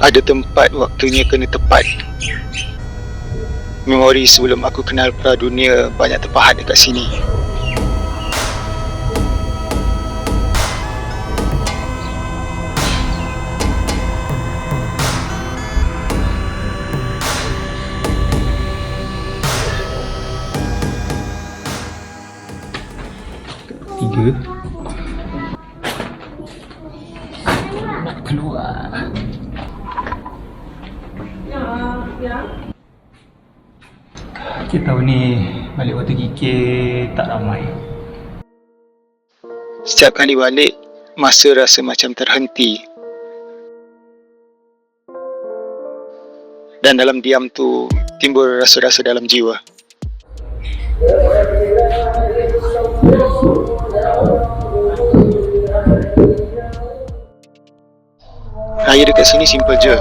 Ada tempat waktunya kena tepat. Memori sebelum aku kenal pradunia banyak terpahat dekat sini. Tiga. Nak keluar. Kita tahu ni balik water kikir tak ramai. Setiap kali balik, masa rasa macam terhenti. Dan dalam diam tu, timbul rasa-rasa dalam jiwa. Raya dekat sini simple je.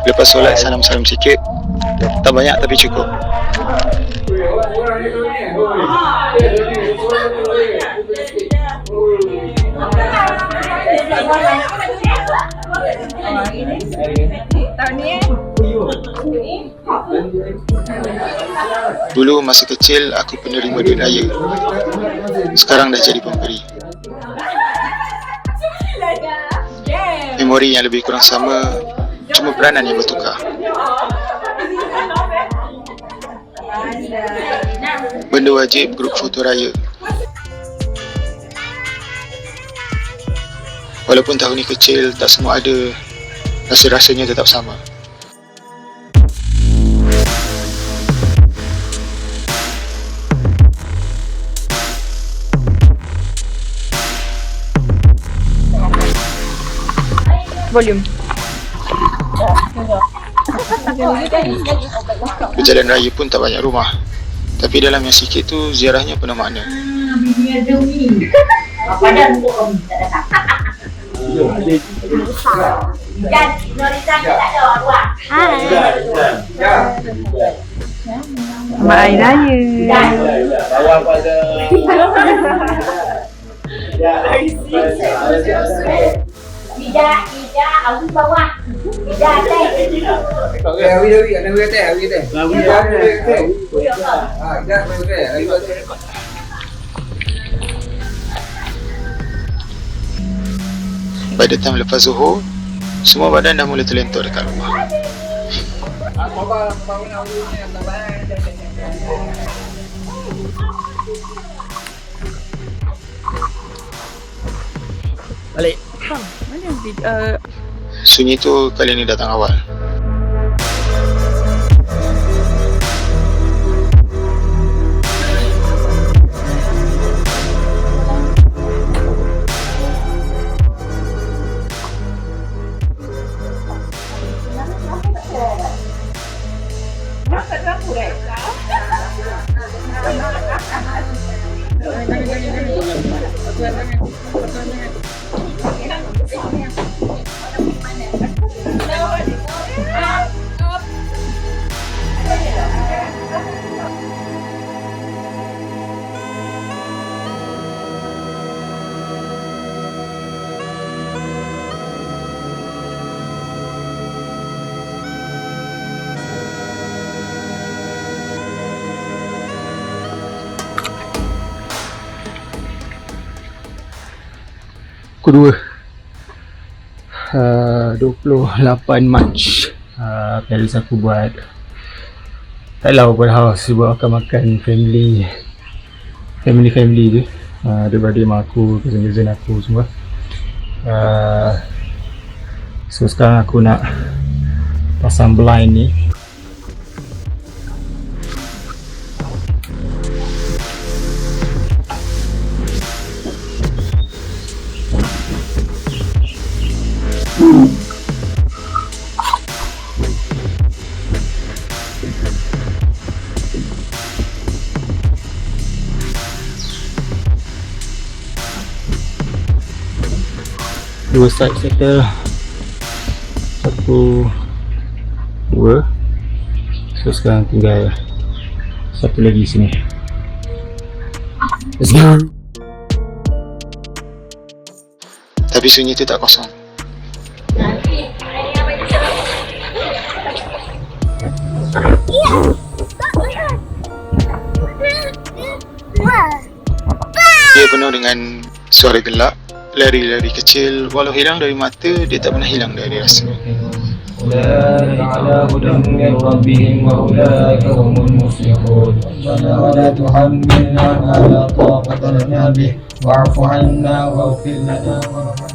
Lepas solat, salam-salam sikit. Tak banyak tapi cukup. Dulu masa kecil aku penerima duit raya. Sekarang dah jadi pemberi. Memori yang lebih kurang sama, cuma peranan yang bertukar. Benda wajib grup foto raya. Walaupun tahun ni kecil, tak semua ada, rasa-rasanya tetap sama. Volume. Berjalan raya pun tak banyak rumah. Tapi dalam yang sikit tu, ziarahnya penuh makna. Padahal untuk kamu tak datang. Dan Norisan tak ada orang. Mak air raya. Bawah pada. Ida, awi bawah. Ida teh. Awi teh. By the time lepas Zuhur, semua badan dah mula terlentur dekat rumah. Balik. Mana Sunyi tu kali ni datang awal. Pukul 28 Mac. Parents aku buat taklah open house, buat makan family je. Adik-beradik mak aku, cousin-cousin aku semua. So sekarang aku nak pasang blind ni. Dua side settle, satu, dua. So sekarang tinggal satu lagi sini. Let's go. Tapi sunyi itu tak kosong. Dia penuh dengan suara gelak, lari-lari kecil. Walau hilang dari mata, dia tak pernah hilang dari rasa. أولئك على هدى من ربهم وأولئك هم المفلحون ربنا ولا تحملنا ما لا طاقة لنا به واعف عنا واغفر لنا وارحمنا.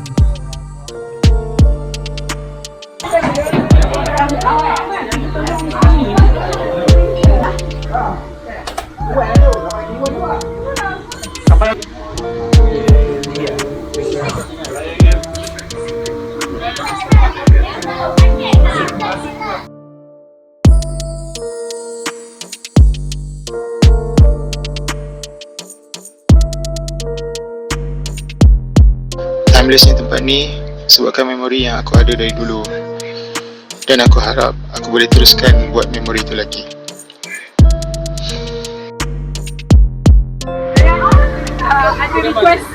Timelessnya tempat ni sebabkan memori yang aku ada dari dulu, dan aku harap aku boleh teruskan buat memori tu lagi. Ada request.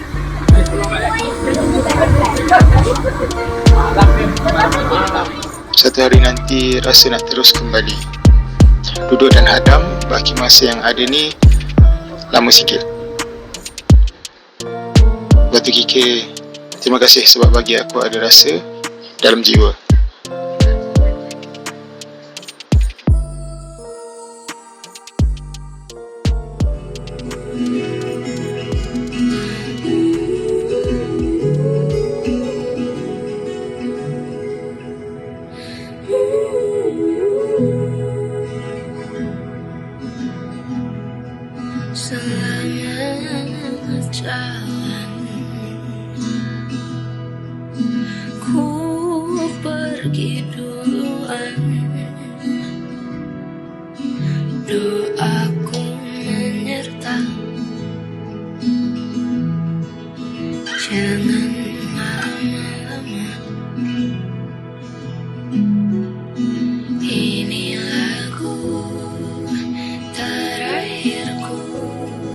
Satu hari nanti rasa nak terus kembali duduk dan hadam baki masa yang ada ni lama sikit. Batu Kikir, terima kasih sebab bagi aku ada rasa dalam jiwa. Selamat jalan, ku pergi duluan. Doaku menyerta, jangan